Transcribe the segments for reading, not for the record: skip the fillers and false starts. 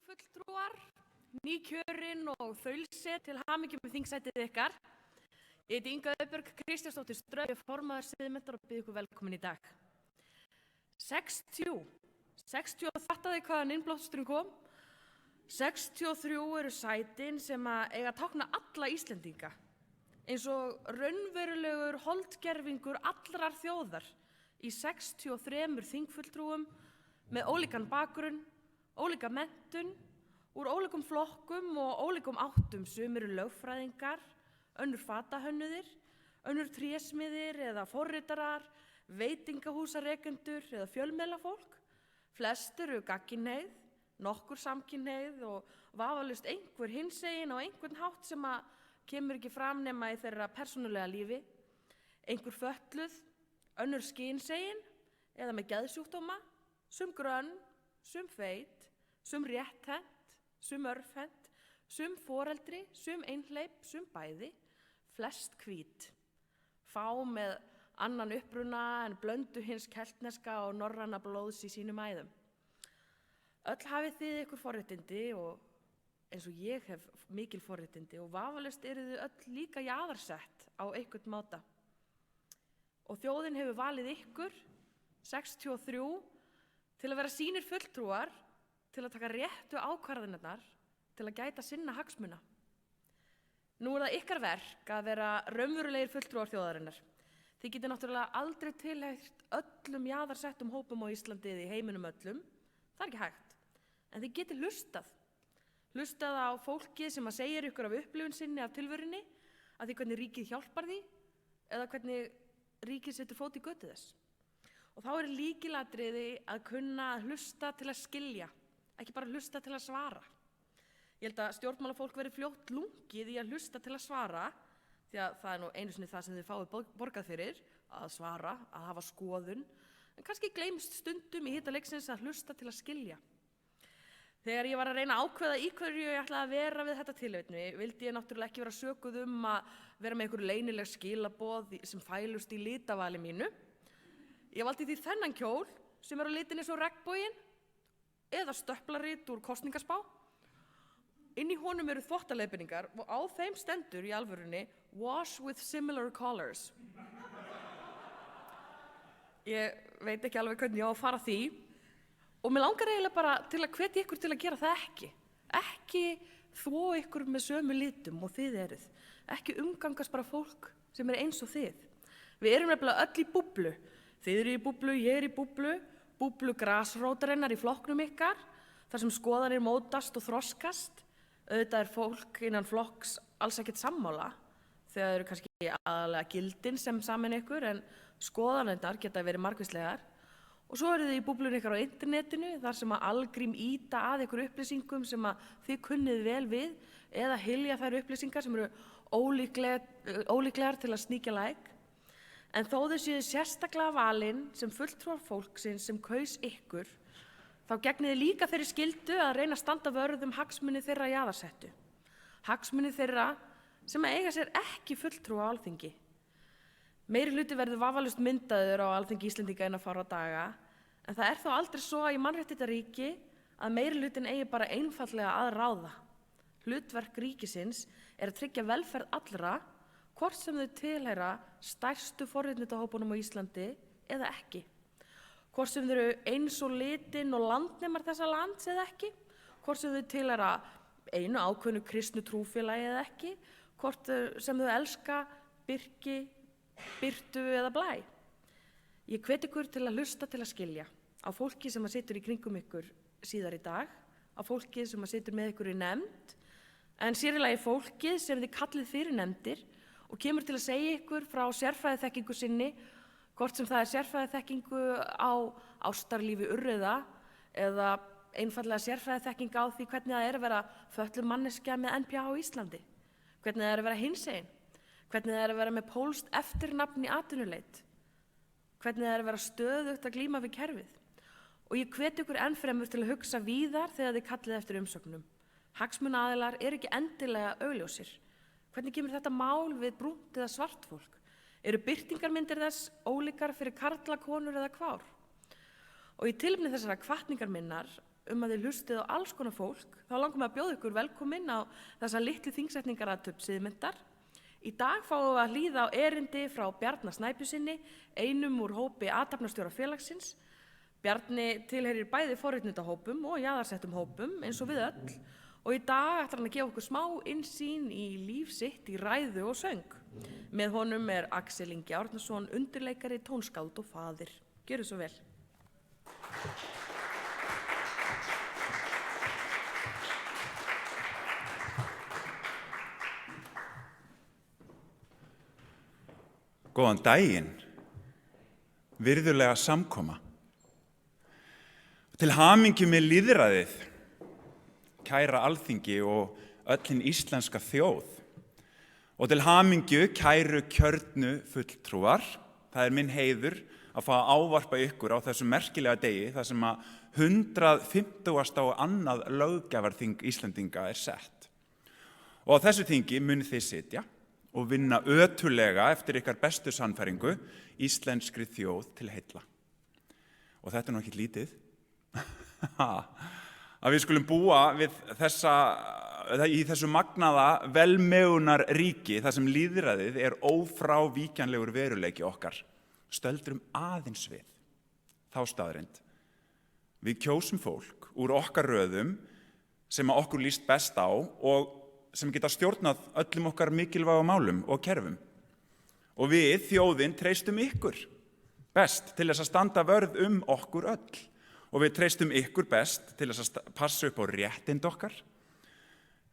Þingfulltrúar, nýkjörin og þaulsett til hamingju með þingsætið ykkar. Ég heiti Inga Auðbjörg Kristjánsdóttir Ströð, ég er formaður siðmenntar og býð ykkur velkomin í dag. 60 fattaði hvaðan innblásturinn kom. 63 eru sætin sem eiga að tákna alla Íslendinga, eins og raunverulegur holdgervingur allrar þjóðar í 63 þingfulltrúum með ólíkan bakgrunn, ólíka menntun, úr ólíkum flokkum og ólíkum áttum. Sumir eru lögfræðingar, önnur fatahönnuðir, önnur trésmiðir eða forritarar, veitingahúsarekendur eða fjölmiðlafólk. Flest eru gagnkynhneigð, nokkur samkynhneigð og vafalaust einhver hinsegin á einhvern hátt sem kemur ekki fram nema í þeirra persónulega lífi. Einhver fötluð, önnur skynsegin eða með geðsjúkdóma, sum grönn, sum feit, sum rétthent, sum örvhent, sum foreldri, sum einhleyp, sum bæði, flest hvít. Fá með annan uppruna en blöndu hins keltneska og norræna blóðs í sínum æðum. Öll hafið þið ykkur forréttindi og eins og ég hef mikil forréttindi og vafalaust eru þið öll líka jaðarsett á einhvern máta. Og þjóðin hefur valið ykkur, 63, til að vera sínir fulltrúar, til að taka réttu ákvarðanirnar, til að gæta sinna hagsmuna. Nú er það ykkar verk að vera raunverulegir fulltrúar þjóðarinnar. Þið getið náttúrulega aldrei tilheyrt öllum jaðarsettum hópum á Íslandi eða í heiminum öllum. Það er ekki hægt. En þið getið hlustað á fólkið sem segir ykkur af upplifun sinni af tilverunni, af því hvernig ríkið hjálpar því eða hvernig ríkið setur fót í götu þess. Og þá er lykilatriði að kunna að hlusta til að skilja, ekki bara hlusta til að svara. Ég held að stjórnmálafólk veri fljótt lungið í að hlusta til að svara, því að það er nú einu sinni það sem þið fáið borgað fyrir, að svara, að hafa skoðun, en kannski gleymst stundum í hita leiksins að hlusta til að skilja. Þegar ég var að reyna að ákveða í hverju ég ætlaði að vera við þetta tilefni, vildi ég náttúrulega ekki vera sökuð að vera með einhver leynileg skilaboð sem fælust í litavali mínu. Ég valdi því þennan kjól sem er á litin eins og regnboginn eða stöplarit úr kosningaspá. Inn í honum eru þvottaleiðbeiningar og á þeim stendur í alvörunni "Wash with similar colors". Ég veit ekki alveg hvernig ég á að fara því og mig langar eiginlega bara til að hvetja ykkur til að gera það ekki. Ekki þvo ykkur með sömu litum og þið eruð. Ekki umgangast bara fólk sem er eins og þið. Við erum nefnilega öll í búblu. Þið eru í búblu, ég er í búblu grasrótarinnar í flokknum ykkar, þar sem skoðanir mótast og þroskast. Auðvitað er fólk innan flokks alls ekkert sammála, þegar það eru kannski aðalega gildin sem sameina ykkur, en skoðanirnar geta verið margvíslegar. Og svo eru þið í búblunni ykkar á internetinu, þar sem algrím ýta að ykkur upplýsingum sem þið kunnið vel við, eða hylja þær upplýsingar sem eru ólíklegar til að sníkja læk. En þó þau séu sérstaklega valin sem fulltrúar fólksins sem kaus ykkur, þá gegnið þið líka þeirri skyldu að reyna að standa vörð hagsmuni þeirra jaðarsettu. Hagsmuni þeirra sem eiga sér ekki fulltrúa á Alþingi. Meiri hluti verður vafalaust myndaður á Alþingi Íslendinga innan fárra daga, en það er þó aldrei svo í mannréttindaríki að meiri hlutin eigi bara einfaldlega að ráða. Hlutverk ríkisins er að tryggja velferð allra, hvort sem þau tilheyra stærstu forréttindahópunum á Íslandi eða ekki. Hvort sem þau eru eins og litin og landnemar þessa lands eða ekki, hvort sem þau tilheyra einu ákveðnu kristnu trúfélagi eða ekki, hvort sem þau elska birki, birtu eða blæ. Ég hvet ykkur til að hlusta til að skilja á fólki sem situr í kringum ykkur síðar í dag, á fólki sem situr með ykkur í nefnd, en sér í lagi fólkið sem þið kallið fyrir nefndir og kemur til að segja ykkur frá sérfræðiþekkingu sinni, hvort sem það er sérfræðiþekkingu á ástarlífi urriða eða einfaldlega sérfræðiþekking á því hvernig það er að vera fötluð manneskja með NPA á Íslandi, hvernig það er að vera hinsegin, hvernig það er að vera með pólskt eftirnafn í atvinnuleit, hvernig það er að vera stöðugt að glíma við kerfið. Og ég hvet ykkur enn fremur til að hugsa víðar þegar þið kallið eftir umsögnum. Hagsmunaaðilar eru ekki endilega augljósir. Hvernig kemur þetta mál við brúnt eða svart fólk? Eru birtingarmyndir þess ólíkar fyrir karla, konur eða kvár? Og í tilefni þessara hvatningar minnar að þið hlustið á alls konar fólk, þá langar mig að bjóða ykkur velkomin á þessa litlu þingsetningarathöfn Siðmyndar. Í dag fáum við að hlýða á erindi frá Bjarna Snæbjörnssyni, einum úr hópi athafnastjóra félagsins. Bjarni tilheyrir bæði forréttindahópum og jaðarsettum hópum eins og við öll og í dag ætlar hann að gefa okkur smá innsýn í líf sitt í ræðu og söng. Með honum Axel Ingi Árnason, undirleikari, tónskáld og faðir. Gjörðu svo vel. Góðan daginn, virðulega samkoma. Til hamingju með lýðræðið, kæra Alþingi og öll hin íslenska þjóð. Og til hamingju kæru kjörnu fulltrúar. Það minn heiður að fá að ávarpa ykkur á þessum merkilega degi þar sem að 150. og annað löggjafarþing Íslendinga sett. Og á þessu þingi munið þið sitja og vinna ötulega eftir ykkar bestu sannfæringu íslenskri þjóð til heilla. Og þetta nú ekkert lítið. Að við skulum búa við í þessu magnaða velmegunar ríki þar sem lýðræðið ófrávíkjanlegur veruleiki okkar. Stöldrum aðeins við þá staðreynd. Við kjósum fólk úr okkar röðum sem að okkur líst best á og sem geta stjórnað öllum okkar mikilvæga málum og kerfum. Og við, þjóðin, treystum ykkur best til þess að standa vörð okkur öll. Og við treystum ykkur best til þess að passa upp á réttind okkar,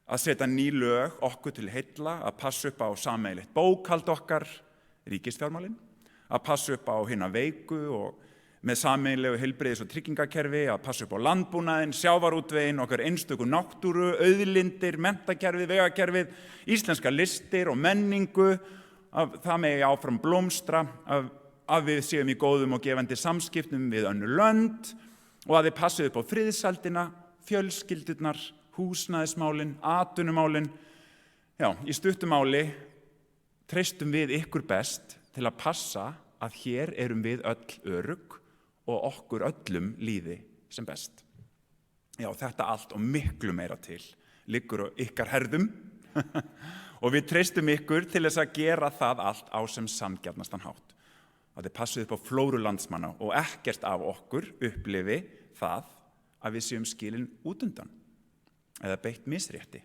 að setja ný lög okkur til heilla, að passa upp á sameiginlegt bókhald okkar, ríkisfjármálin, að passa upp á hina veiku og með sameiginlegu heilbrigðis- og tryggingakerfi, að passa upp á landbúnaðinn, sjávarútveginn, okkar einstöku náttúru, auðlindir, menntakerfið, vegakerfið, íslenska listir og menningu, að það megi áfram blómstra, að við séum í góðum og gefandi samskiptum við önnur lönd og að þið passið upp á friðsældina, fjölskyldurnar, húsnæðismálin, atvinnumálin. Já, í stuttu máli treystum við ykkur best til að passa að hér erum við öll örugg og okkur öllum líði sem best. Já, þetta allt og miklu meira til liggur á ykkar herðum og við treystum ykkur til þess að gera það allt á sem sanngjarnastan hátt. Að þið passið upp á flóru landsmanna og ekkert af okkur upplifi það að við séum skilin út undan eða beitt misrétti.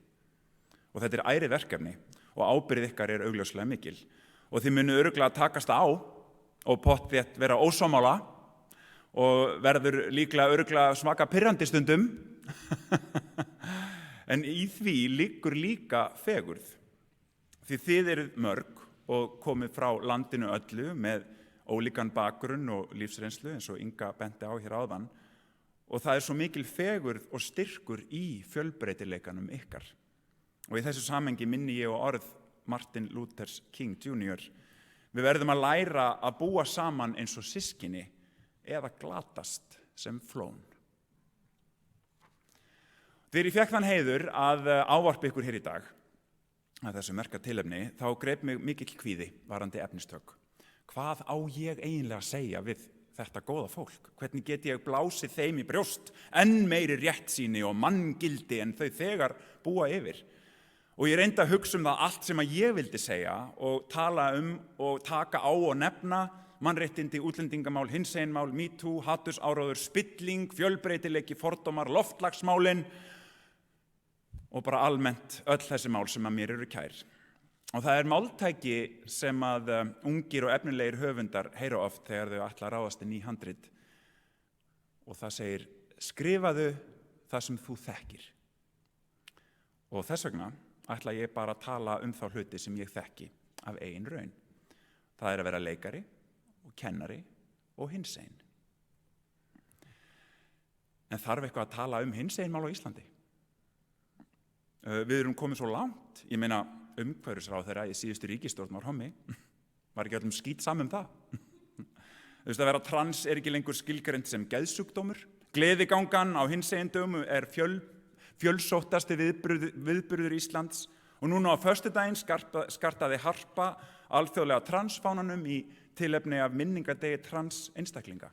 Og þetta ærið verkefni og ábyrgð ykkar augljóslega mikil og þið munu örugglega takast á og pottþétt vera ósammála og verður örugglega smaka pirrandi stundum en í því liggur líka fegurð því þið eruð mörg og komið frá landinu öllu með ólíkan bakgrunn og lífsreynslu eins og Inga benti á hér áðan og það svo mikil fegurð og styrkur í fjölbreytileikanum ykkar. Og í þessu samhengi minni ég á orð Martin Luther King Jr. Við verðum að læra að búa saman eins og systkini eða glatast sem flón. Þegar ég fékk þann heiður að ávarpa ykkur hér í dag, að þessu merka tilefni, þá greip mig mikill kvíði varandi efnistök. Hvað á ég eiginlega að segja við þetta góða fólk? Hvernig get ég blásið þeim í brjóst enn meiri réttsýni og manngildi en þau þegar búa yfir? Og ég reyndi að hugsa það allt sem að ég vildi segja og tala og taka á og nefna mannréttindi, útlendingamál, hinseginmál, MeToo, hatursáróður, spilling, fjölbreytileiki, fordómar, loftslagsmálin og bara almennt öll þessi mál sem að mér eru kær. Og það máltæki sem að ungir og efnilegir höfundar heyra oft þegar þau ætla að ráðast inn í handrit og það segir skrifaðu það sem þú þekkir. Og þess vegna ætla ég bara að tala þá hluti sem ég þekki af eigin raun. Það að vera leikari og kennari og hinsegin. En þarf eitthvað að tala hinseginmál á Íslandi? Við erum komið svo langt, ég meina umhverfisráðherra í síðustu ríkisstjórn var hommi, var ekki öllum skítsam það. Þú veist að vera trans ekki lengur skilgreint sem geðsjúkdómur. Gleðigangan á hinsegindum fjölsóttasti viðburður Íslands og núna á föstudaginn skartaði Harpa alþjóðlega transfánanum í tilefni af minningadegi trans einstaklinga.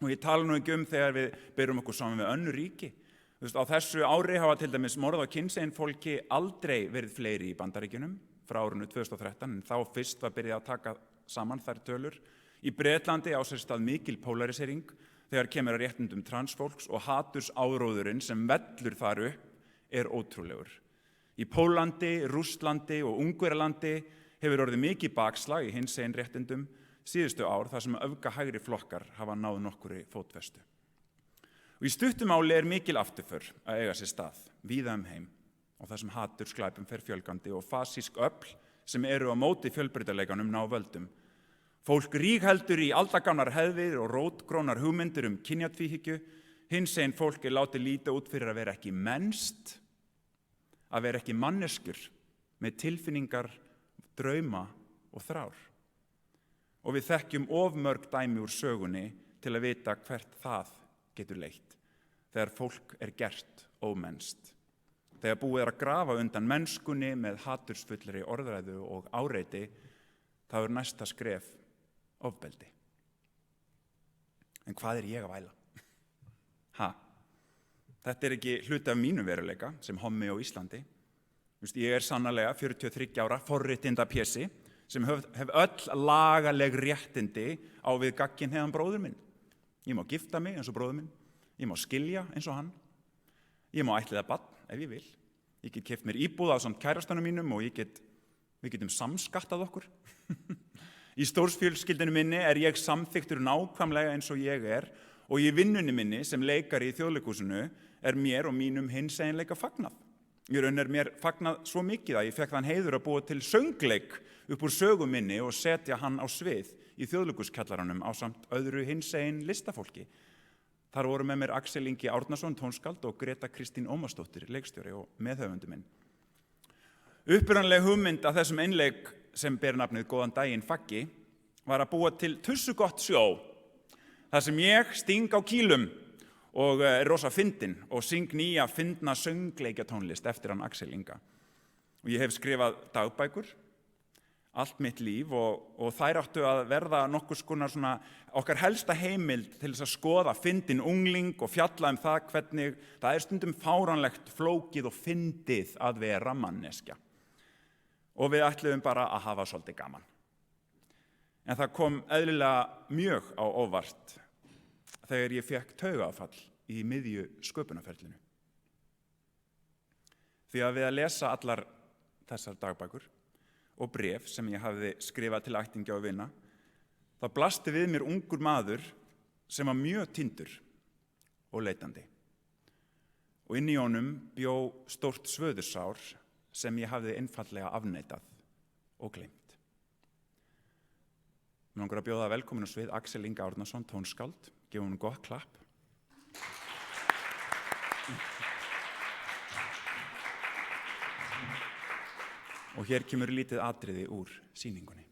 Og ég tala nú ekki þegar við berum okkur saman við önnur ríki. Þú veist, á þessu ári hafa til dæmis morð á kynsegin fólki aldrei verið fleiri í Bandaríkjunum frá árinu 2013, en þá fyrst var byrjað að taka saman þær tölur. Í Bretlandi á sér stað mikil polarisering þegar kemur að réttindum transfólks og hatursáróðurinn sem vellur þar upp ótrúlegur. Í Pólandi, Rússlandi og Ungverjalandi hefur orðið mikið bakslag í hinsegin réttindum síðustu ár þar sem öfgahægri flokkar hafa náð nokkurri fótfestu. Og í stuttumáli mikil afturför að eiga sér stað, víða heim, og þar sem hatursglæpum fer fjölgandi og fasísk öfl sem eru á móti fjölbreytileikanum ná völdum. Fólk rígheldur í aldagamlar hefðir og rótgrónar hugmyndir kynjatvíhyggju, hinsegin fólk látið líta út fyrir að vera ekki mennst, að vera ekki manneskjur með tilfinningar, drauma og þrár. Og við þekkjum of mörg dæmi úr sögunni til að vita hvert það getur leitt, þegar fólk gert ómennst. Þegar búið að grafa undan mennskunni með hatursfullri orðræðu og áreiti, þá næsta skref ofbeldi. En hvað ég að væla? Þetta ekki hluti af mínu veruleika sem hommi á Íslandi. Ég sannarlega 43 ára forréttinda pési sem hef öll lagaleg réttindi á við gagnkynhneigðan bróður minn. Ég má gifta mig eins og bróður minn, ég má skilja eins og hann, ég má ættleiða barn ef ég vil, ég get keypt mér íbúð ásamt kærastanum mínum og við getum samskattað okkur. Í stórsfjölskyldunni minni ég samþyktur nákvæmlega eins og ég og í vinnunni minni sem leikari í Þjóðleikhúsinu mér og mínum hinseginleika fagnað. Í raun mér fagnað svo mikið að ég fekk þann heiður að búa til söngleik upp úr sögu minni og setja hann á svið í Þjóðleikhúskjallaranum ásamt öðru hinsegin listafólki. Þar voru með mér Axel Ingi Árnason, tónskáld, og Greta Kristín Ómarsdóttir, leikstjóri og meðhöfundur minn. Upprunaleg hugmynd af þessum einleik sem ber nafnið Góðan daginn faggi var að búa til tussugott sjó, þar sem ég sting á kýlum og rosa fyndin og syng nýja fyndna söngleikjatónlist eftir hann Axel Inga. Og ég hef skrifað dagbækur allt mitt líf og þær áttu að verða nokkurs konar svona okkar helsta heimild til þess að skoða fyndin ungling og fjalla það hvernig það stundum fáránlegt, flókið og fyndið að vera manneskja. Og við ætluðum bara að hafa svolítið gaman. En það kom eðlilega mjög á óvart þegar ég fékk taugaáfall í miðju sköpunarferlinu. Því að við að lesa allar þessar dagbækur og bréf sem ég hafði skrifað til ættingja og vina, þá blasti við mér ungur maður sem var mjög týndur og leitandi. Og inn í honum bjó stórt svöðursár sem ég hafði einfaldlega afneitað og gleymt. Mér langar að bjóða velkomin á svið Axel Inga Árnason, tónskáld. Gefum honum gott klapp. Og hér kemur lítið atriði úr sýningunni.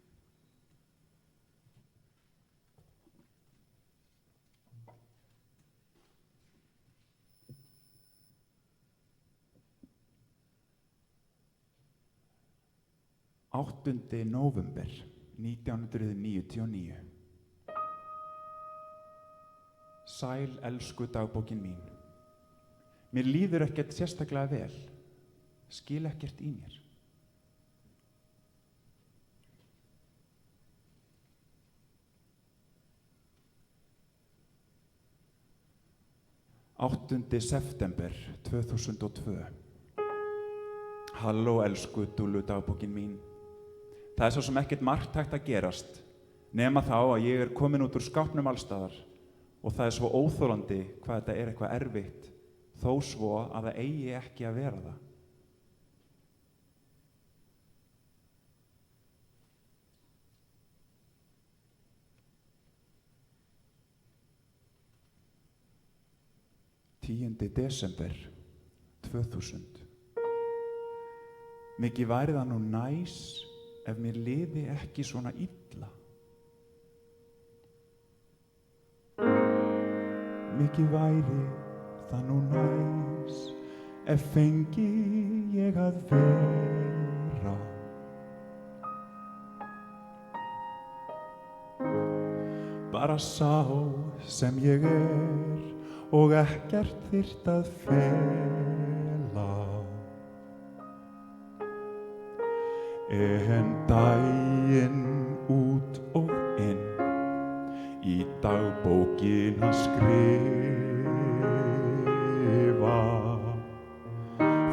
Áttunda nóvember 1999. Sæl, elsku dagbókin mín. Mér líður ekkert sérstaklega vel. Skil ekkert í mér. Áttunda september 2002. Halló, elsku dúllu dagbókin mín. Það svo sem ekkert margt hægt að gerast, nema þá að ég komin út úr skápnum allstaðar og það svo óþolandi hvað þetta eitthvað erfitt, þó svo að það eigi ekki að vera það. Desember 2000. Mikið væri það nú næs ef mér liði ekki svona illa. Mikið væri það nú næs ef fengi ég að vera bara sá sem ég og ekkert þyrft að fela. En daginn út og inn í dagbókina skrifa,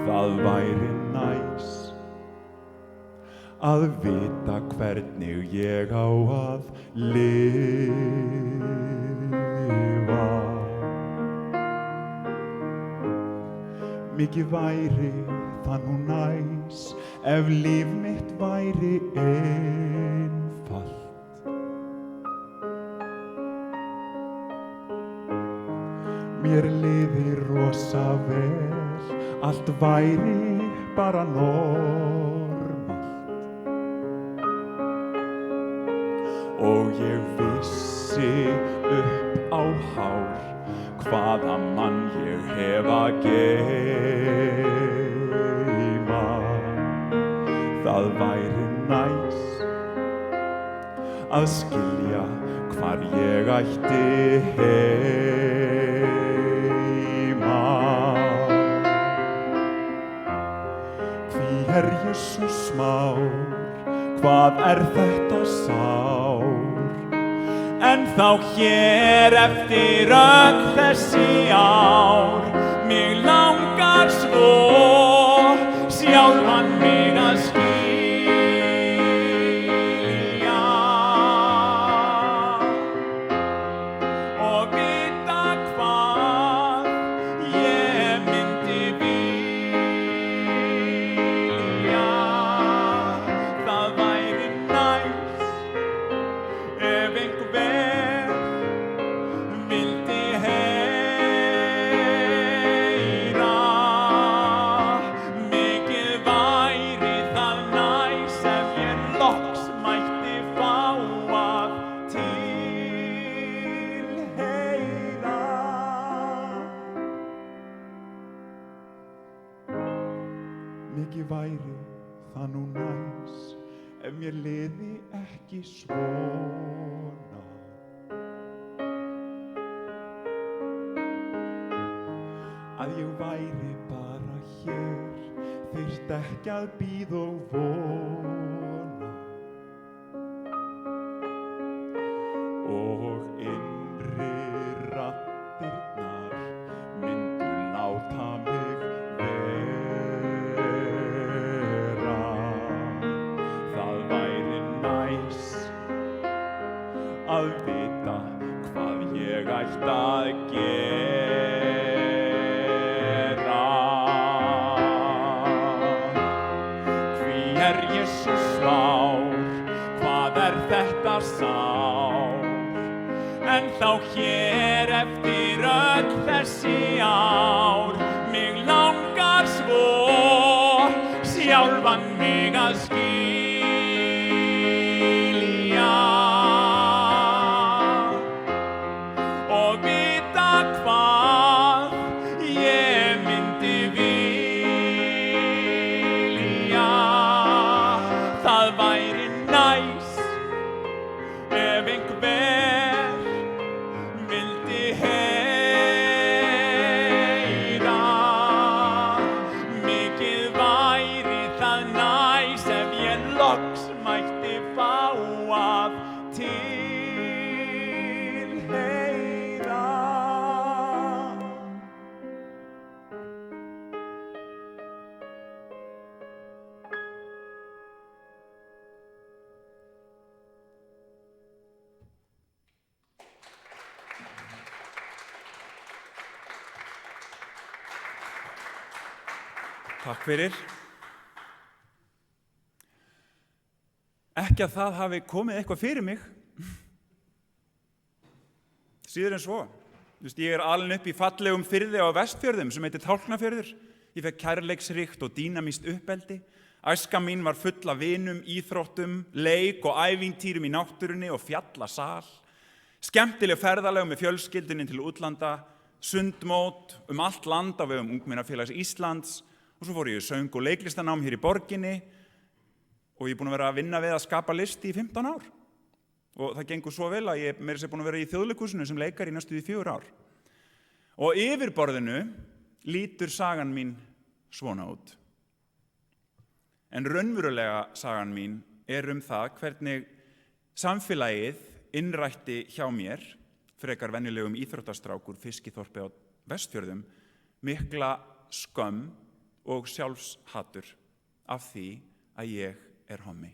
það væri næs að vita hvernig ég á að lifa. Mikið væri það nú næs ef líf mitt væri einfalt. Mér liði rosa vel, allt væri bara normalt. Og ég vissi upp á hár hvaða mann ég hef að geyma. Það væri næs að skilja hvar ég ætti heima. Hví ég svo smár, hvað þetta sár? En þá hér eftir öll þessi ár, mig langar svo sjálfan mig að skilja og vita hvað ég myndi vilja. Það væri næs ef einhver vildi heyra. Mikið væri það næs ef ég loks mætti fá að tilheyra. Mikið væri það nú næs ef mér liði ekki svona. Að ég væri bara hér, þyrft ekki að bíða og vona. Og innri raddirnar myndu láta mig vera. Það væri næs að vita hvað ég ætti að gera. Hví ég svo svár, hvað þetta sár? En þá hér eftir öll þessi ár, mig langar svo sjálfan mig að skilja og vita hvað ég myndi vilja. Það væri næs ef einhver vildi heyra. Mikið væri það næs ef ég loks mætti fá að tilheyra. Takk fyrir. Ekki að það hafi komið eitthvað fyrir mig. Síður en svo. Ég alinn upp í fallegum firði á Vestfjörðum sem heitir Tálknafjörður. Ég fekk kærleiksríkt og dýnamískt uppeldi. Æska mín var full af vinum, íþróttum, leik og ævintýrum í náttúrunni og fjallasal. Skemmtileg ferðalög með fjölskyldunni til útlanda, sundmót allt land á vegum Ungmennafélags Íslands og svo fór ég í söng- og leiklistanám hér í borginni og ég er búinn að vera að vinna við að skapa listi í 15 ár. Og það gengur svo vel að ég meira sér búin að vera í Þjóðleikhúsinu sem leikari í næstu því 4 ár. Og yfirborðinu lítur sagan mín svona út. En raunverulega sagan mín það hvernig samfélagið innrætti hjá mér, frekar venjulegum íþróttastrákur Fiskiþorpi á Vestfjörðum, mikla skömm og sjálfshatur af því að ég hommi.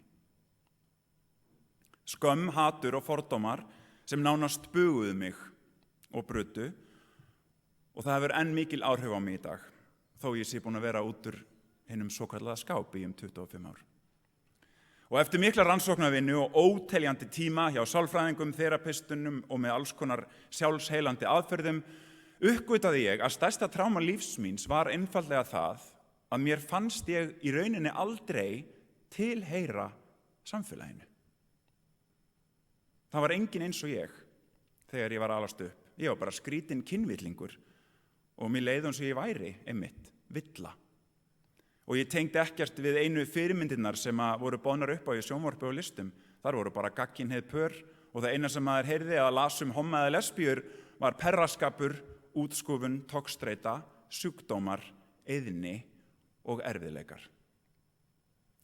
Skömm, hatur og fordómar sem nánast buguðu mig og brutu, og það hefur enn mikil áhrif á mig í dag, þó ég sé búin að vera út úr hinum svokallaða skápi 25 ár. Og eftir mikla rannsóknarvinnu og óteljandi tíma hjá sálfræðingum, þerapistunum og með alls konar sjálfsheilandi aðferðum, uppgötaði ég að stærsta tráma lífs míns var einfaldlega það að mér fannst ég í rauninni aldrei tilheyra samfélaginu. Það var enginn eins og ég þegar ég var alast upp. Ég var bara skrítinn kynvillingur og mér leið eins og ég væri einmitt villa. Og ég tengdi ekkert við einu fyrirmyndirnar sem voru boðnar upp á í sjónvarpi og listum. Þar voru bara gagnkynhneigð pör og það eina sem maður heyrði að las homma eða lesbíur var perraskapur, útskúfun, togstreita, sjúkdómar, eyðni og erfiðleikar.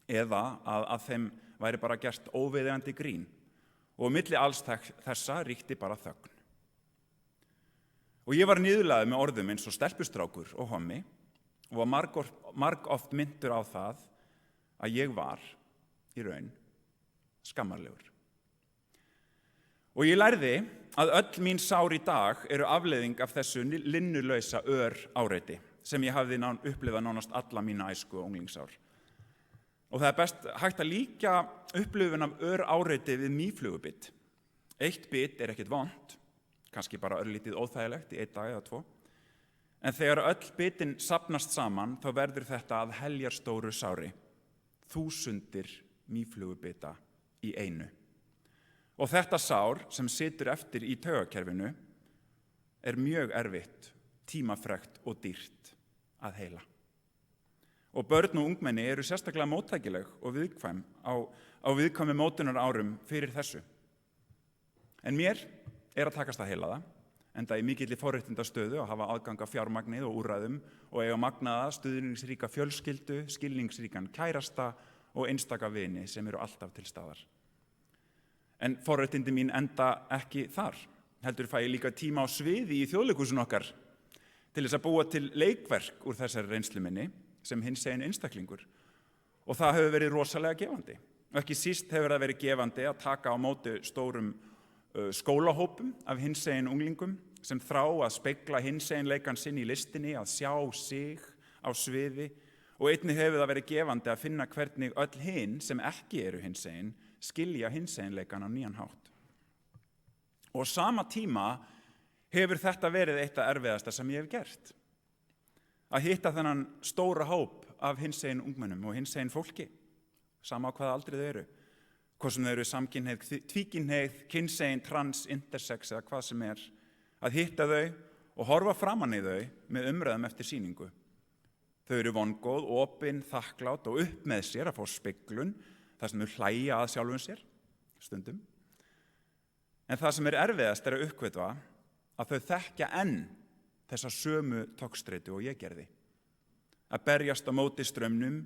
Eða að þeim væri bara gert óviðeigandi grín. Og milli alls þessa ríkti bara þögn. Og ég var niðurlægður með orðum eins og stelpustrákur og hommi og var margoft myndur á það að ég var í raun skammarlegur. Og ég lærði að öll mín sár í dag eru afleiðing af þessu linnulausa áreiti sem ég hafði upplifað nánast alla mína æsku og unglingsár. Og það best hægt að líka upplifun af áreiti við mýflugubit. Eitt bit ekkert vont, kannski bara örlítið óþægilegt í 1 dag eða 2. En þegar öll bitin safnast saman, þá verður þetta að heljarstóru sári. 1000 mýflugubita í einu. Og þetta sár sem situr eftir í taugakerfinu mjög erfitt, tímafrekt og dýrt að heila. Og börn og ungmenni eru sérstaklega móttækileg og viðkvæm á viðkvæmi mótunar árum fyrir þessu. En mér að takast að heila það, enda í mikilli forréttindastöðu að hafa aðgang að fjármagnið og úrræðum og eiga magnaða, stuðningsríka fjölskyldu, skilningsríkan kærasta og einstaka vini sem eru alltaf til staðar. En forréttindi mín enda ekki þar. Heldur fæ ég líka tíma á sviði í Þjóðleikhúsinu okkar til þess að búa til leikverk úr þessari reynslu minni sem hinsegin einstaklingur. Og það hefur verið rosalega gefandi. Og ekki síst hefur það verið gefandi að taka á móti stórum skólahópum af hinsegin unglingum sem þrá að spegla hinseginleikan sinn í listinni, að sjá sig á sviði. Og einnig hefur það verið gefandi að finna hvernig öll hin sem ekki eru hinsegin skilja hinseginleikan á nýjan hátt. Og á sama tíma hefur þetta verið eitt af erfiðasta sem ég hef gert. Að hitta þennan stóra hóp af hinsegin ungmennum og hinsegin fólki, sama á hvaða aldrei þau eru, hvort sem þau eru samkynhneigð, tvíkynhneigð, kynsegin, trans, intersex eða hvað sem að hitta þau og horfa framan í þau með umræðum eftir sýningu. Þau eru vongóð, opin, þakklát og upp með sér að fá speglun, þar sem þau hlæja að sjálfum sér, stundum. En það sem erfiðast að uppgötva að þau þekkja enn þessa sömu togstreitu og ég gerði. Að berjast á móti straumnum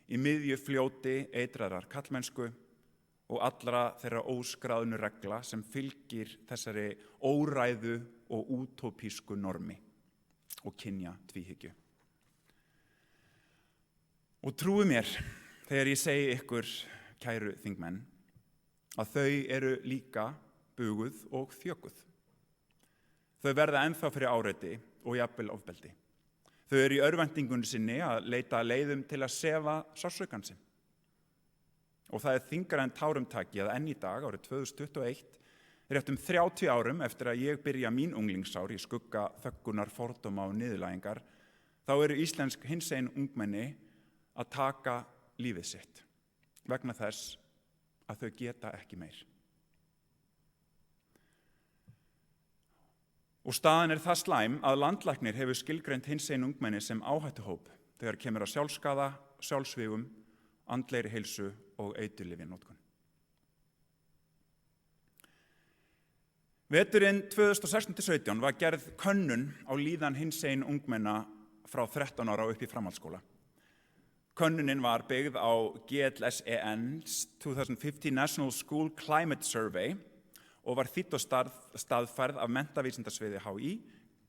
í miðju fljóti eitraðrar kallmennsku og allra þeirra óskráðnu regla sem fylgir þessari óræðu og útópísku normi og kynja tvíhyggju. Og trúi mér þegar ég segi ykkur, kæru þingmenn, að þau eru líka buguð og þjökuð. Þau verða ennþá fyrir áreiti og jafnvel ofbeldi. Þau eru í örvæntingunni sinni að leita leiðum til að sefa sársaukann sinn. Og það þyngra en tárum taki að enn í dag, árið 2021, rétt 30 árum eftir að ég byrja mín unglingsár í skugga þöggunar, fordóma og niðurlægingar, þá eru íslensk hinsegin ungmenni að taka lífið sitt vegna þess að þau geta ekki meir. Og staðan það slæm að landlæknir hefur skilgreint hinsegin ungmenni sem áhættuhóp þegar kemur að sjálfsskaða, sjálfsvígum, andlegri heilsu og eiturlyfjanotkun. Veturinn 2016-17 var gerð könnun á líðan hinsegin ungmenna frá 13 ára upp í framhaldsskóla. Könnunin var byggð á GLSEN's 2015 National School Climate Survey og var þýdd og staðfærð af menntavísindasviði HÍ,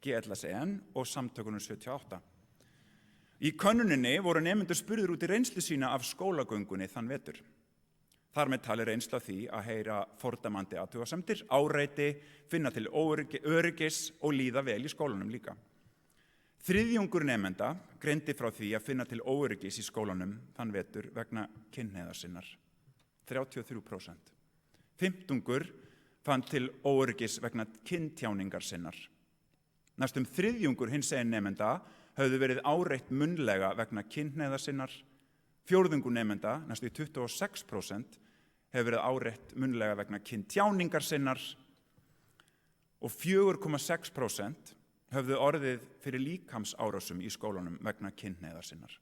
GLSEN og samtökunum 78. Í könnuninni voru nemendur spurðir út í reynslu sína af skólagöngunni þann vetur. Þar með talið reynsla því að heyra fordæmandi athugasemdir, áreiti, finna til öryggis og líða vel í skólanum líka. Þriðjungur nemenda greindi frá því að finna til óöryggis í skólanum þann vetur vegna kynhneigðar sinnar, 33%. Fimmtungur fann til óöryggis vegna kynntjáningar sinnar. Næstum þriðjungur hinsegin nemenda höfðu verið áreitt munnlega vegna kynhneigðar sinnar. Fjórðungur nemenda, næstu 26%, hefur verið áreitt munnlega vegna kynntjáningar sinnar og 4,6% höfðu orðið fyrir líkamsárásum í skólanum vegna kynhneigðar sinnar.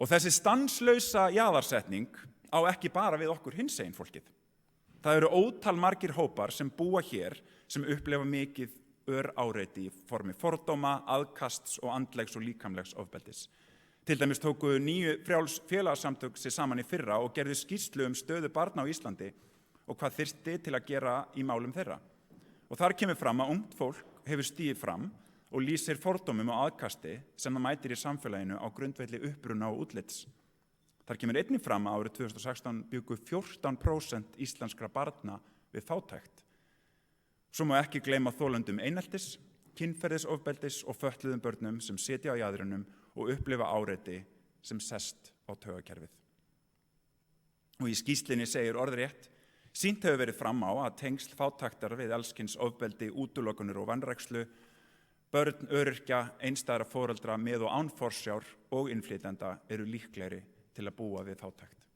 Og þessi stanslausa jaðarsetning á ekki bara við okkur hinsegin fólkið. Það eru ótal margir hópar sem búa hér sem upplifa mikið áreiti í formi fordóma, aðkasts og andlegs og líkamlegs ofbeldis. Til dæmis tóku 9 frjáls félagasamtök sig saman í fyrra og gerðu skýrslu stöðu barna á Íslandi og hvað þyrfti til að gera í málum þeirra. Og þar kemur fram að ungt fólk hefur stigið fram og lýsir fordómum og aðkasti sem það mætir í samfélaginu á grundvelli uppruna og útlits. Þar kemur einnig fram að árið 2016 bjuggu 14% íslenskra barna við fátækt. Svo má ekki gleyma þolendum eineltis, kynferðisofbeldis og fötluðum börnum sem sitja á jaðrinum og upplifa áreiti sem sest á taugakerfið. Og í skýrslunni segir orðrétt: sýnt hefur verið fram á að tengsl fátæktar við alls kyns ofbeldi, útilokanir og vanrækslu, börn, öryrkja, einstæðra foreldra með og án forsjár og innflytjenda eru líklegri til að búa við fátækt.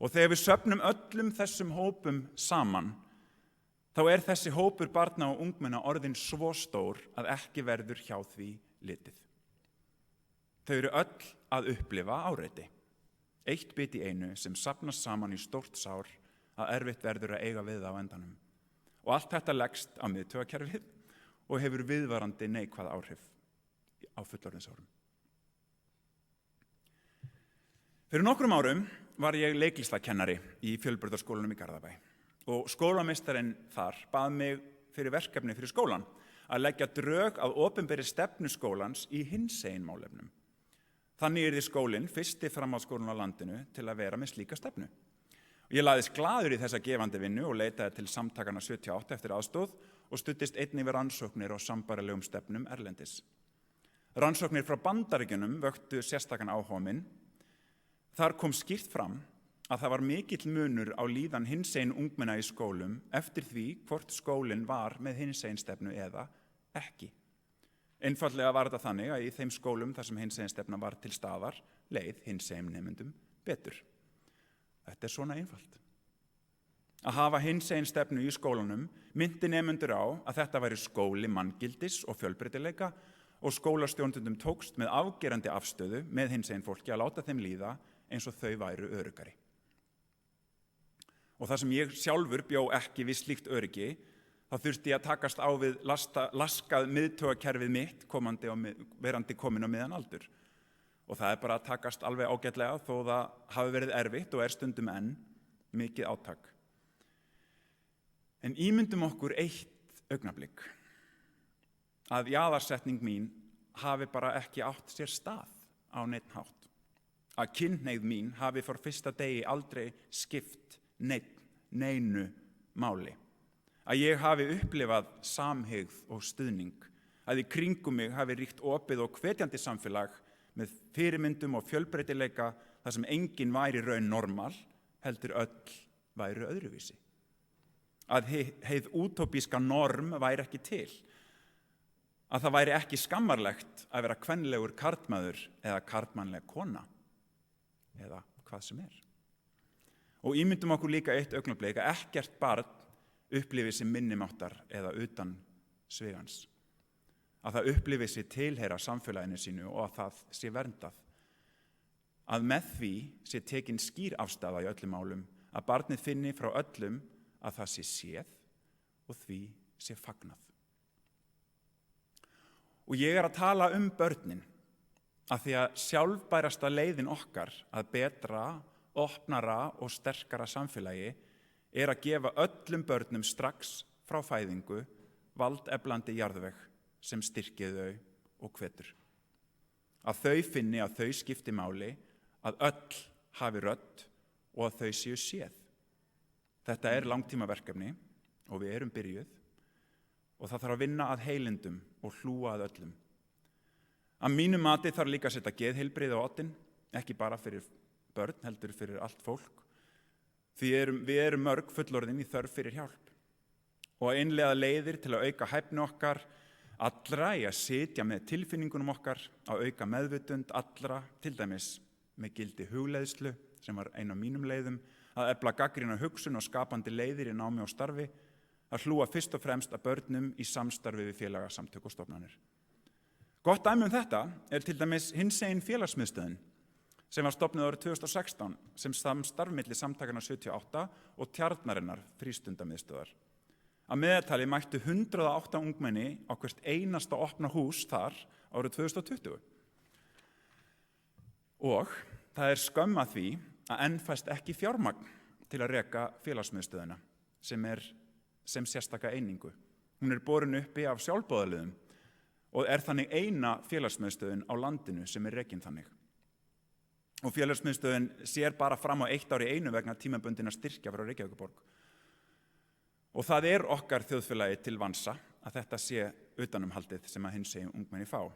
Og þegar við söfnum öllum þessum hópum saman, þá er þessi hópur barna og ungmenna orðinn svo stór að ekki verður hjá því litið. Þau eru öll að upplifa áreiti. Eitt bit í einu sem safnast saman í stórt sár að erfitt verður að eiga við það á endanum. Og allt þetta leggst á miðtaugakerfið og hefur viðvarandi neikvæð áhrif á fullorðinsárum. Fyrir nokkrum árum var ég leiklistakennari í Fjölbrautaskólanum í Garðabæ og skólameistarinn þar bað mig fyrir verkefni fyrir skólan að leggja drög að opinberri stefnu skólans í hinsegin málefnum. Þannig yrði skólinn fyrsti framhaldsskólinn á landinu til að vera með slíka stefnu. Ég lagðist glaður í þessa gefandi vinnu og leitaði til samtakana 78 eftir aðstoð og studdist einnig við rannsóknir á sambærilegum stefnum erlendis. Rannsóknir frá Bandaríkjunum vöktu sérstakan áhuga minn. Þar kom skýrt fram að það var mikill munur á líðan hinsegin ungmenna í skólum eftir því hvort skólinn var með hinsegin stefnu eða ekki. Einfaldlega var þetta þannig að í þeim skólum þar sem hinsegin stefna var til staðar leið hinsegin nemendum betur. Þetta er svona einfalt. Að hafa hinsegin stefnu í skólanum minnti nemendur á að þetta væri skóli manngildis og fjölbreytileika og skólastjórnendum tókst með afgerandi afstöðu með hinsegin fólki að láta þeim líða eins og þau væru öruggari. Og það sem ég sjálfur bjó ekki við slíkt öryggi, þá þurfti ég að takast á við laskað miðtaugakerfið mitt verandi komin á miðjan aldur. Og það er bara að takast alveg ágætlega þó það hafi verið erfitt og er stundum enn mikið átak. En ímyndum okkur eitt augnablik að jaðarsetning mín hafi bara ekki átt sér stað á neinn hátt. Að kynhneigð mín hafi frá fyrsta degi aldrei skipt neinu máli. Að ég hafi upplifað samhygð og stuðning, að í kringum mig hafi ríkt opið og hvetjandi samfélag með fyrirmyndum og fjölbreytileika þar sem enginn væri raun normal, heldur öll væru öðruvísi. Að heið útópíska norm væri ekki til, að það væri ekki skammarlegt að vera kvenlegur karlmaður eða karlmannleg kona, eða hvað sem er. Og ímyndum okkur líka eitt augnablik að ekkert barn upplifi sig minnimáttar eða utan svigans. Að það upplifi sig tilheyra samfélaginu sínu og að það sé verndað. Að með því sé tekin skýr afstaða í öllum málum, að barnið finni frá öllum að það sé séð og því sé fagnað. Og ég að tala börnin, af því að sjálfbærasta leiðin okkar að betra, opnara og sterkara samfélagi að gefa öllum börnum strax frá fæðingu valdeflandi jarðveg sem styrkir þau og hvetur. Að þau finni að þau skipti máli, að öll hafi rödd og að þau séu séð. Þetta langtímaverkefni og við erum byrjuð og það þarf að vinna að heilindum og hlúa að öllum. Að mínu mati þarf líka að setja geðheilbrigði á oddinn, ekki bara fyrir börn, heldur fyrir allt fólk. Því við erum mörg fullorðin í þörf fyrir hjálp og að innleiða leiðir til að auka hæfni okkar allra í að sitja með tilfinningunum okkar, að auka meðvitund allra, til dæmis með gildi hugleiðslu, sem var ein af mínum leiðum, að efla gagnrýna hugsun og skapandi leiðir í námi og starfi, að hlúa fyrst og fremst að börnum í samstarfi við félagasamtök og stofnanir. Gott dæmi þetta til dæmis Hinsegin félagsmiðstöðin, sem var stofnuð árið 2016 sem samstarf milli samtakanna 78 og Tjarnarinnar frístundamiðstöðar. Að meðaltali mættu 108 ungmenni á hvert einasta opna hús þar árið 2020. Og það skömm að því að enn fæst ekki fjármagn til að reka félagsmiðstöðina sem sérstaka einingu. Hún borin uppi af sjálfboðaliðum og þannig eina félagsmiðstöðin á landinu sem rekin þannig. Og félagsmiðstöðin sér bara fram á 1 ár í einu vegna tímabundinna styrkja frá Reykjavíkurborg. Og það okkar þjóðfélagi til vansa að þetta sé utanumhaldið sem að hinsegin ungmenni fá.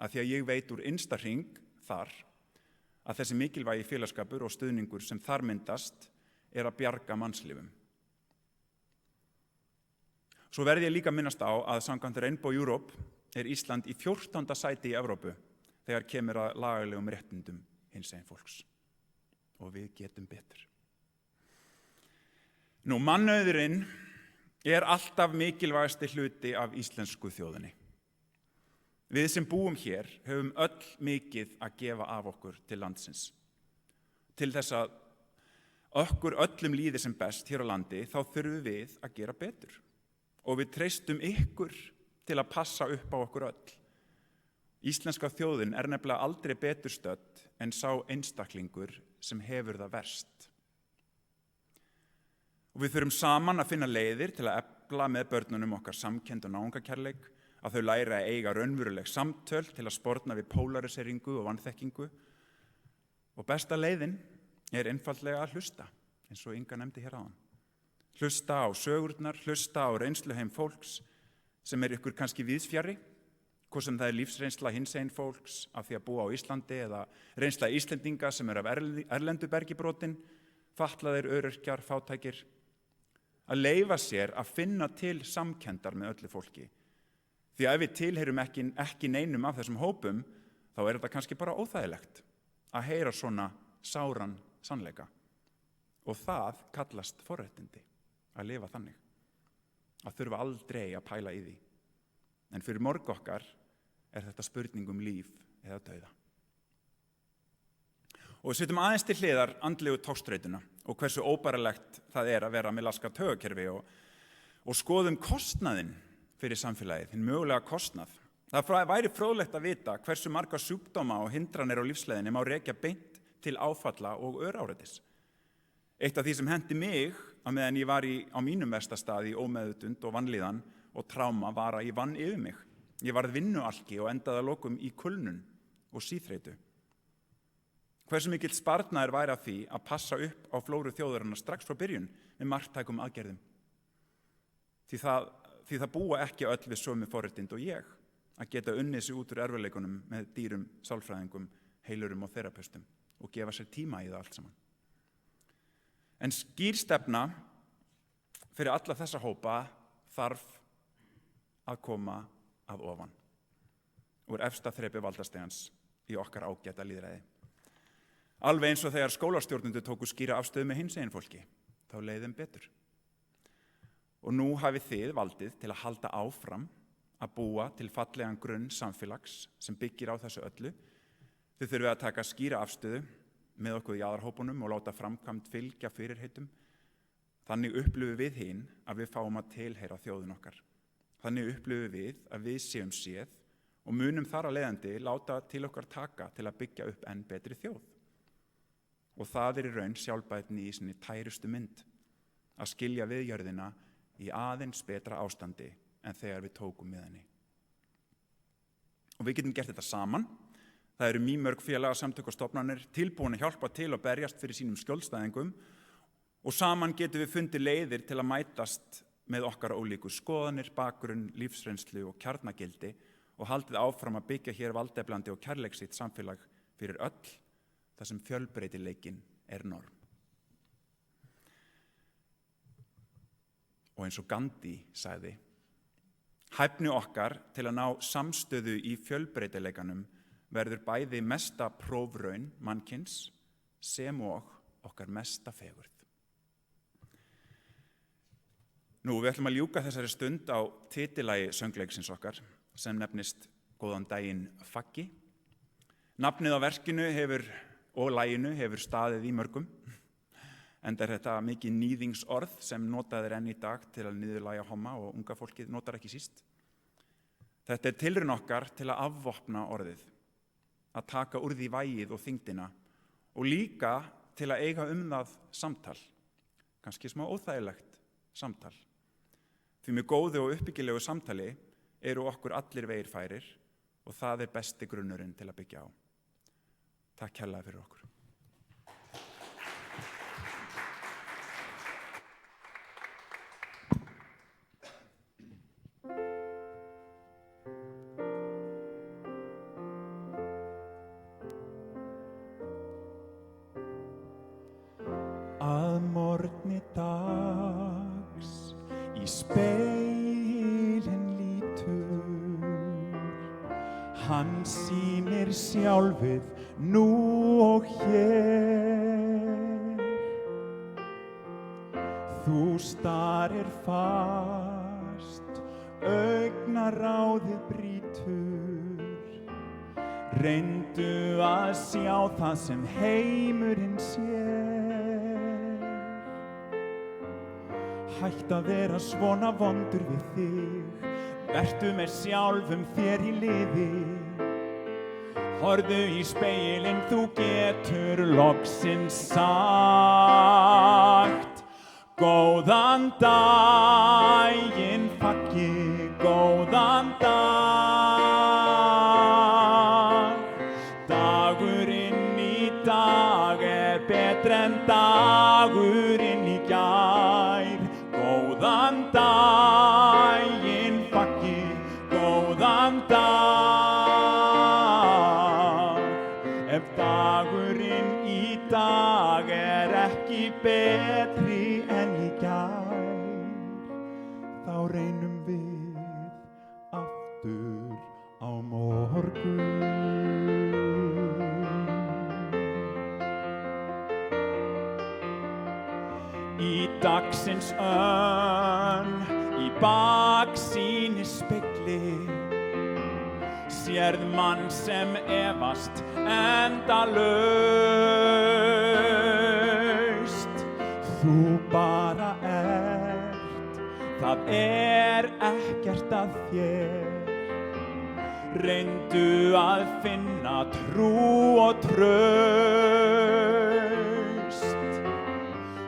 Af því að ég veit úr innsta hring þar að þessi mikilvægi félagskapur og stuðningur sem þar myndast að bjarga mannslífum. Svo verð ég líka minnast á að samkvæmt Rainbow Europe Ísland í 14. sæti í Evrópu þegar kemur að lagalegum réttindum hinsegin fólks. Og við getum betur. Mannauðurinn alltaf mikilvægasti hluti af íslensku þjóðinni. Við sem búum hér höfum öll mikið að gefa af okkur til landsins. Til þess að okkur öllum líði sem best hér á landi, þá þurfum við að gera betur. Og við treystum ykkur til að passa upp á okkur öll. Íslenska þjóðin nefnilega aldrei betur stödd en sá einstaklingur sem hefur það verst. Og við þurfum saman að finna leiðir til að efla með börnunum okkar samkennd og náungakærleik, að þau læra að eiga raunveruleg samtöl til að sporna við polariseringu og vanþekkingu. Og besta leiðin einfaldlega að hlusta, eins og Inga nefndi hér áðan. Hlusta á sögurnar, hlusta á reynsluheim fólks sem ykkur kannski víðsfjarri, hvort sem það lífsreynsla hinsegin fólks af því að búa á Íslandi eða reynsla Íslendinga sem af erlendu bergibrotin, fatlaðir, öryrkjar, fátækir. Að leyfa sér að finna til samkenndar með öllu fólki. Því að ef við tilheyrum ekki neinum af þessum hópum, þá þetta kannski bara óþægilegt að heyra svona sáran sannleika. Og það kallast forréttindi, að lifa þannig. Að þurfa aldrei að pæla í því. En fyrir mörg okkar þetta spurning líf eða dauða. Og við setjum aðeins til hliðar andlegu togstreituna og hversu óbærilegt það að vera með laskað taugakerfi og skoðum kostnaðinn fyrir samfélagið, hinn mögulega kostnað. Það væri fróðlegt að vita hversu marga sjúkdóma og hindranir á lífsleiðinni má rekja beint til áfalla og öráreitis. Eitt af því sem henti mig að meðan ég var á mínum versta stað í ómeðvitund og vanlíðan og tráma var að ég vann yfir mig. Ég varð vinnualki og endaði að lokum í kulnun og síþreytu. Hversu mikill sparnaður væri af því að passa upp á flóru þjóðarinnar strax frá byrjun með marktækum aðgerðum. Því það búa ekki öll við sömu forréttindi og ég að geta unnið sig út úr erfiðleikunum með dýrum, sálfræðingum, heilurum og þerapeutum og gefa sér tíma í það allt saman. En skýr stefna fyrir alla þessa hópa þarf að koma að ofan, úr efsta þrepi valdastegans í okkar ágæta lýðræði. Alveg eins og þegar skólastjórnendur tóku skýra afstöðu með hinsegin fólki, þá leið þeim betur. Og nú hafið þið valdið til að halda áfram að búa til fallegan grunn samfélags sem byggir á þessu öllu. Þið þurfið að taka skýra afstöðu með okkur í jaðarhópunum og láta framkvæmd fylgja fyrirheitum. Þannig upplifum við hinn að við fáum að tilheyra þjóðin okkar. Þannig upplifum við að við séum séð og munum þar að leiðandi láta til okkar taka til að byggja upp enn betri þjóð. Og það í raun sjálfbærni í sinni tærustu mynd, að skilja við jörðina í aðeins betra ástandi en þegar við tókum við henni. Og við getum gert þetta saman. Það eru mýmörg félagasamtök og stofnanir tilbúin að hjálpa til og berjast fyrir sínum skjólstæðingum og saman getum við fundið leiðir til að mætast með okkar ólíku skoðanir, bakgrunn, lífsreynslu og kjarnagildi og haldið áfram að byggja hér valdeflandi og kærleiksríkt samfélag fyrir öll, þar sem fjölbreytileikinn norm. Og eins og Gandhi sagði, hæfni okkar til að ná samstöðu í fjölbreytileikanum verður bæði mesta prófraun mannkyns sem og okkar mesta fegurð. Nú, við ætlum að ljúka þessari stund á titilagi söngleiksins okkar sem nefnist Góðan daginn Faggi. Nafnið á verkinu og laginu hefur staðið í mörgum, enda þetta mikið níðingsorð sem notað enn í dag til að niðurlægja homma og unga fólkið notar ekki síst. Þetta tilraun okkar til að afvopna orðið, að taka úr því vægið og þyngdina og líka til að eiga það samtal, kannski smá óþægilegt samtal. Því með góðu og uppbyggilegu samtali eru okkur allir vegir færir og það besti grunnurinn til að byggja á. Takk kærlega fyrir okkur. Að morgni dags í speilin lítur, hann sýnir sjálfið nú og hér. Þú starir fast, augnaráðið brýtur, reyndu að sjá það sem heimurinn sér. Hætt að vera svona vondur við þig, vertu með sjálfum þér í liði. Horfðu í speilinn, þú getur loksins sagt: Góðan daginn Faggi, góðan dag. Dagurinn í dag betri en dagurinn í gær. Góðan daginn Faggi, góðan dag. Ef dagurinn í dag ekki betri en í gær, þá reynum við aftur á morgun. Í dagsins í baksýni spegli, sérð mann sem efast endalaust. Þú bara það ekkert að þér. Reyndu að finna trú og traust.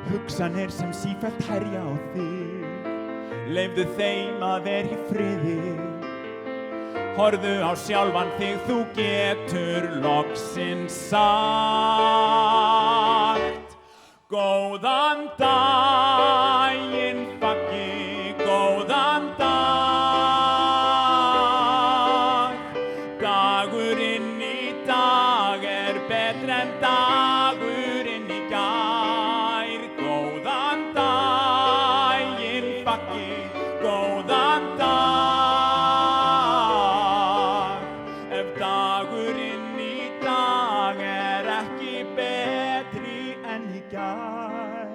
Hugsanir sem sífellt herja á þig, leyfðu þeim að vera í friði. Horfðu á sjálfan þig, þú getur loksins sagt: Góðan daginn Faggi, góðan dag. Dagurinn í dag betri en dagurinn í gær. Góðan daginn Faggi, góðan dag. Ef dagurinn í dag ekki betri en í gær,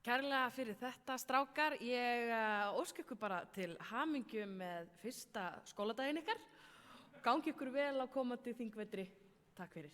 kærlega fyrir þetta, strákar. Ég óska ykkur bara til hamingju með fyrsta skóladaginn ykkar. Gangi ykkur vel á komandi þingvetri. Takk fyrir.